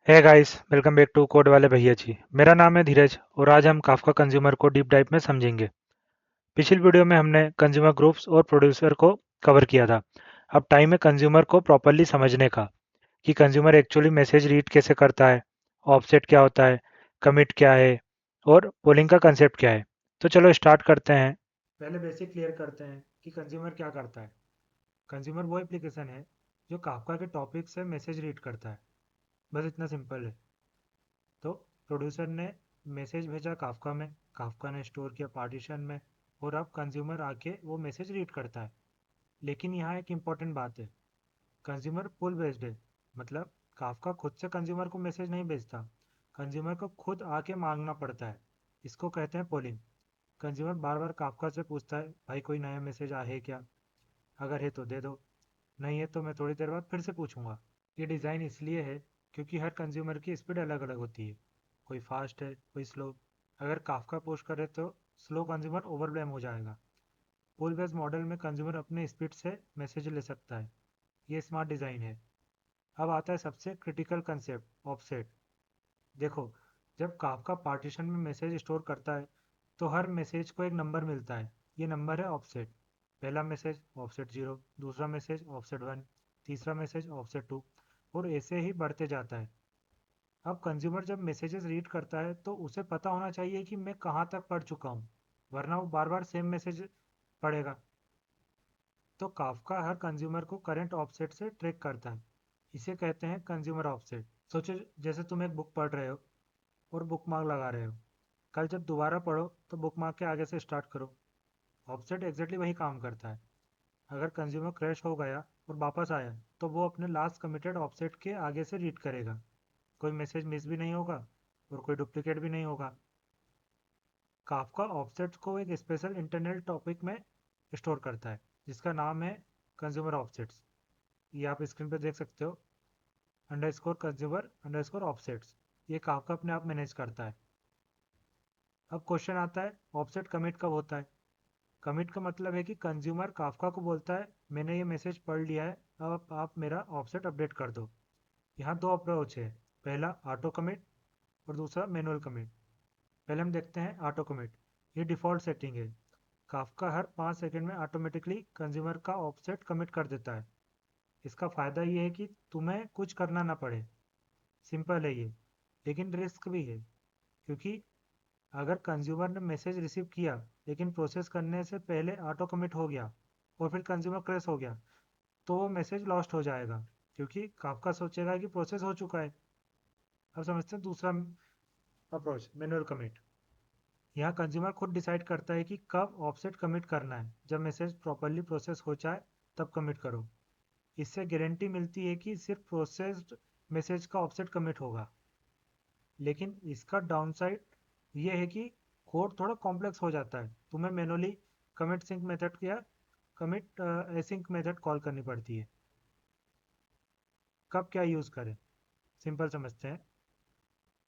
Hey guys, welcome back to code वाले भैया जी। मेरा नाम है धीरज और आज हम काफका कंज्यूमर को डीप डाइव में समझेंगे। पिछली वीडियो में हमने कंज्यूमर ग्रुप्स और प्रोड्यूसर को कवर किया था। अब टाइम है कंज्यूमर को प्रॉपरली समझने का कि कंज्यूमर एक्चुअली मैसेज रीड कैसे करता है, ऑफसेट क्या होता है, कमिट क्या है और पोलिंग का कंसेप्ट क्या है। तो चलो स्टार्ट करते हैं। पहले बेसिक क्लियर करते हैं कि कंज्यूमर क्या करता है। कंज्यूमर वो एप्लीकेशन है जो काफका के टॉपिक से मैसेज रीड करता है। बस इतना सिंपल है। तो प्रोड्यूसर ने मैसेज भेजा काफका में, काफका ने स्टोर किया पार्टीशन में और अब कंज्यूमर आके वो मैसेज रीड करता है। लेकिन यहाँ एक इम्पॉर्टेंट बात है, कंज्यूमर पुल बेस्ड है। मतलब काफका खुद से कंज्यूमर को मैसेज नहीं भेजता, कंज्यूमर को खुद आके मांगना पड़ता है। इसको कहते हैं पोलिंग। कंज्यूमर बार बार काफका से पूछता है, भाई कोई नया मैसेज आया है क्या, अगर है तो दे दो, नहीं है तो मैं थोड़ी देर बाद फिर से पूछूंगा। ये डिज़ाइन इसलिए है क्योंकि हर कंज्यूमर की स्पीड अलग अलग होती है। कोई फास्ट है, कोई स्लो। अगर काफका पुश करे तो स्लो कंज्यूमर ओवरब्लेम हो जाएगा। पुल बेस्ड मॉडल में कंज्यूमर अपने स्पीड से मैसेज ले सकता है। ये स्मार्ट डिज़ाइन है। अब आता है सबसे क्रिटिकल कंसेप्ट, ऑफसेट। देखो, जब काफका पार्टीशन में मैसेज स्टोर करता है तो हर मैसेज को एक नंबर मिलता है। ये नंबर है ऑफसेट। पहला मैसेज ऑफसेट 0, दूसरा मैसेज ऑफसेट 1, तीसरा मैसेज ऑफसेट 2 और ऐसे ही बढ़ते जाता है। अब कंज्यूमर जब मैसेजेस रीड करता है तो उसे पता होना चाहिए कि मैं कहाँ तक पढ़ चुका हूँ, वरना वो बार बार सेम मैसेज पढ़ेगा। तो काफका हर कंज्यूमर को करंट ऑफसेट से ट्रैक करता है। इसे कहते हैं कंज्यूमर ऑफसेट। सोचो, जैसे तुम एक बुक पढ़ रहे हो और बुकमार्क लगा रहे हो। कल जब दोबारा पढ़ो तो बुकमार्क के आगे से स्टार्ट करो। ऑफसेट एग्जैक्टली वही काम करता है। अगर कंज्यूमर क्रैश हो गया और वापस आया तो वो अपने लास्ट कमिटेड ऑफसेट के आगे से रीड करेगा। कोई मैसेज मिस भी नहीं होगा और कोई डुप्लीकेट भी नहीं होगा। काफका ऑफसेट्स को एक स्पेशल इंटरनल टॉपिक में स्टोर करता है जिसका नाम है कंज्यूमर ऑफसेट्स। ये आप स्क्रीन पर देख सकते हो, अंडरस्कोर कंज्यूमर अंडरस्कोर ऑफसेट्स। ये काफका अपने आप मैनेज करता है। अब क्वेश्चन आता है, ऑफसेट कमिट कब होता है। कमिट का मतलब है कि कंज्यूमर काफका को बोलता है, मैंने ये मैसेज पढ़ लिया है, अब आप मेरा ऑफसेट अपडेट कर दो। यहाँ दो अप्रोच है, पहला ऑटो कमिट और दूसरा मैनुअल कमिट। पहले हम देखते हैं ऑटो कमिट। ये डिफ़ॉल्ट सेटिंग है। काफका हर 5 सेकंड में ऑटोमेटिकली कंज्यूमर का ऑफसेट कमिट कर देता है। इसका फ़ायदा ये है कि तुम्हें कुछ करना ना पड़े। सिंपल है ये, लेकिन रिस्क भी है। क्योंकि अगर कंज्यूमर ने मैसेज रिसीव किया लेकिन प्रोसेस करने से पहले ऑटो कमिट हो गया और फिर कंज्यूमर क्रैश हो गया तो वो मैसेज लॉस्ट हो जाएगा, क्योंकि काफका सोचेगा कि प्रोसेस हो चुका है। अब समझते हैं दूसरा अप्रोच, मैनुअल कमिट। यहाँ कंज्यूमर खुद डिसाइड करता है कि कब ऑफसेट कमिट करना है। जब मैसेज प्रॉपरली प्रोसेस हो जाए तब कमिट करो। इससे गारंटी मिलती है कि सिर्फ प्रोसेस्ड मैसेज का ऑफसेट कमिट होगा। लेकिन इसका डाउनसाइड ये है कि कोड थोड़ा कॉम्प्लेक्स हो जाता है। तुम्हें मैनुअली कमिट सिंक मेथड या कमिट एसिंक मेथड कॉल करनी पड़ती है। कब क्या यूज़ करें, सिंपल समझते हैं।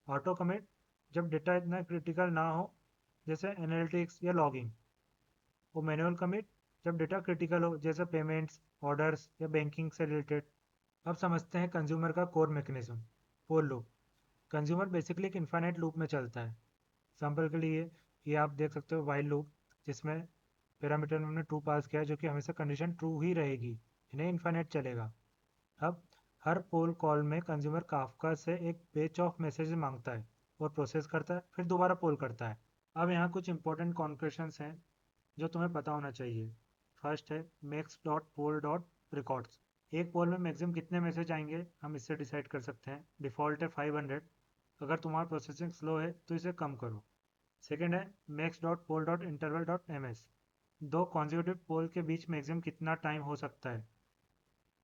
ऑटो कमिट जब डेटा इतना क्रिटिकल ना हो, जैसे एनालिटिक्स या लॉगिंग। वो मैनुअल कमिट जब डेटा क्रिटिकल हो, जैसे पेमेंट्स, ऑर्डर्स या बैंकिंग से रिलेटेड। अब समझते हैं कंज्यूमर का core mechanism, for loop. Consumer basically एक इन्फाइनाइट लूप में चलता है। एग्जाम्पल के लिए ये आप देख सकते हो वाइल लूप, जिसमें पैरामीटर में हमने ट्रू पास किया है जो कि हमेशा कंडीशन ट्रू ही रहेगी, इन्हें इन्फाइनाइट चलेगा। अब हर पोल कॉल में कंज्यूमर काफका से एक बैच ऑफ मैसेज मांगता है और प्रोसेस करता है, फिर दोबारा पोल करता है। अब यहाँ कुछ इंपॉर्टेंट कॉन्क्रेशंस हैं जो तुम्हें पता होना चाहिए। फर्स्ट है max dot poll dot records. एक पोल में मैक्सिमम कितने मैसेज आएंगे हम इससे डिसाइड कर सकते हैं। डिफ़ॉल्ट है 500। अगर तुम्हारा प्रोसेसिंग स्लो है तो इसे कम करो। सेकेंड है max dot poll dot interval dot M S. दो कॉन्जिक्यूटिव पोल के बीच मैक्सिमम कितना टाइम हो सकता है।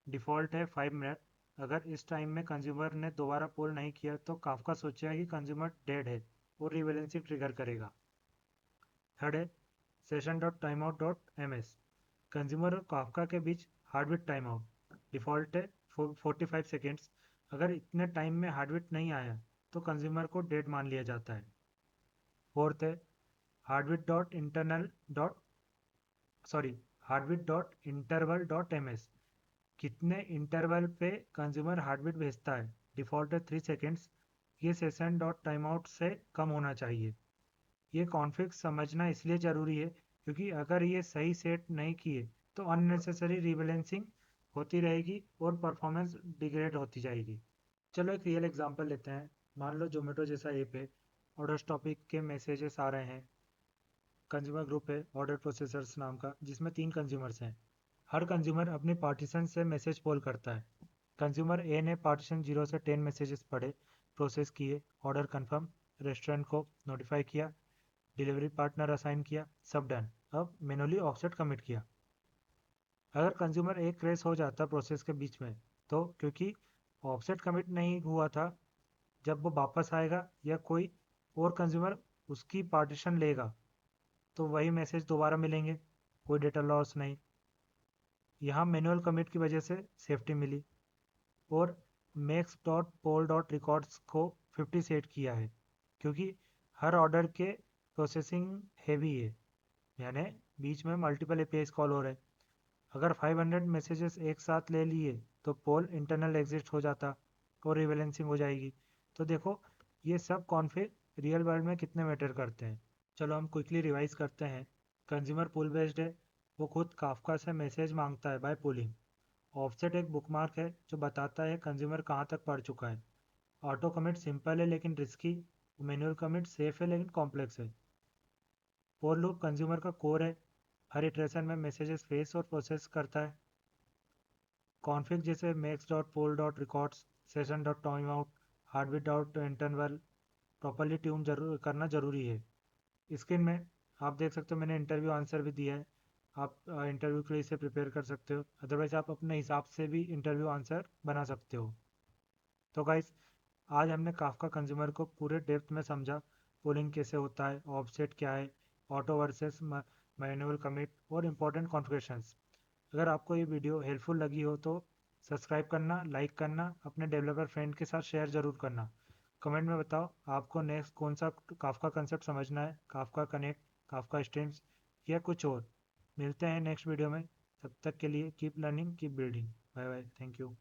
डिफ़ॉल्ट है 5 मिनट। अगर इस टाइम में कंज्यूमर ने दोबारा पोल नहीं किया तो काफका सोचेगा कि कंज्यूमर डेड है और रिबैलेंसिंग ट्रिगर करेगा। थर्ड है session dot time out dot M S. Consumer और काफका के बीच हार्डवेट टाइम आउट। डिफ़ॉल्ट है 45 सेकेंड्स। अगर इतने टाइम में हार्डवेट नहीं आया तो कंज्यूमर को डेड मान लिया जाता है। फोर्थ है heartbeat dot internal dot sorry heartbeat dot interval dot M S. कितने इंटरवल पे कंज्यूमर हार्टबीट भेजता है। डिफ़ॉल्ट है 3 सेकेंड्स। ये सेशन डॉट टाइम आउट से कम होना चाहिए। ये कॉन्फ़िग समझना इसलिए ज़रूरी है क्योंकि अगर ये सही सेट नहीं किए तो अननेसेसरी रीबैलेंसिंग होती रहेगी और परफॉर्मेंस डिग्रेड होती जाएगी। चलो एक रियल एग्जांपल लेते हैं। मान लो जोमेटो जैसा ऐप है, ऑर्डर्स टॉपिक के मैसेजेस आ रहे हैं। कंज्यूमर ग्रुप है ऑर्डर प्रोसेसर्स नाम का, जिसमें 3 कंज्यूमर्स हैं। हर कंज्यूमर अपने पार्टीशन से मैसेज पोल करता है। कंज्यूमर ए ने पार्टीशन 0 से 10 मैसेजेस पढ़े, प्रोसेस किए, ऑर्डर कंफर्म, रेस्टोरेंट को नोटिफाई किया, डिलीवरी पार्टनर असाइन किया, सब डन। अब मैनुअली ऑफसेट कमिट किया। अगर कंज्यूमर एक क्रेश हो जाता प्रोसेस के बीच में, तो क्योंकि ऑफसेट कमिट नहीं हुआ था, जब वो वापस आएगा या कोई और कंज्यूमर उसकी पार्टीशन लेगा तो वही मैसेज दोबारा मिलेंगे, कोई डेटा लॉस नहीं। यहाँ मैनुअल कमिट की वजह से सेफ्टी मिली। और makes dot poll dot records को 50 सेट किया है क्योंकि हर ऑर्डर के प्रोसेसिंग हैवी है, यानी बीच में मल्टीपल एपीआईज कॉल हो रहे हैं। अगर 500 मैसेजेस एक साथ ले लिए तो पोल इंटरनल एग्जिट हो जाता और रिबैलेंसिंग हो जाएगी। तो देखो, ये सब कॉन्फ़िग रियल वर्ल्ड में कितने मैटर करते हैं। चलो हम क्विकली रिवाइज करते हैं। कंज्यूमर पुल बेस्ड है, वो खुद काफका से मैसेज मांगता है बाय पुलिंग। ऑफसेट एक बुकमार्क है जो बताता है कंज्यूमर कहाँ तक पढ़ चुका है। ऑटो कमिट सिंपल है लेकिन रिस्की। मैनुअल कमिट सेफ है लेकिन कॉम्प्लेक्स है। फॉर लूप कंज्यूमर का कोर है, हर इटरेशन में मैसेजेस फेस और प्रोसेस करता है। कॉन्फ़िग जैसे max dot poll dot records, session dot time out, heartbeat dot interval properly tune करना जरूरी है। स्क्रीन में आप देख सकते हो मैंने इंटरव्यू आंसर भी दिया है। आप इंटरव्यू के लिए इसे प्रिपेयर कर सकते हो, अदरवाइज आप अपने हिसाब से भी इंटरव्यू आंसर बना सकते हो। तो गाइस, आज हमने काफका कंज्यूमर को पूरे डेप्थ में समझा। पोलिंग कैसे होता है, ऑफसेट क्या है, ऑटो वर्सेस मैनुअल कमिट और इम्पोर्टेंट कॉन्फ़िगरेशंस। अगर आपको ये वीडियो हेल्पफुल लगी हो तो सब्सक्राइब करना, लाइक करना, अपने डेवलपर फ्रेंड के साथ शेयर ज़रूर करना। कमेंट में बताओ आपको नेक्स्ट कौन सा काफका कंसेप्ट समझना है, काफका कनेक्ट, काफका स्ट्रीम्स या कुछ और। मिलते हैं नेक्स्ट वीडियो में। तब तक के लिए keep learning, keep building. Bye bye, thank you.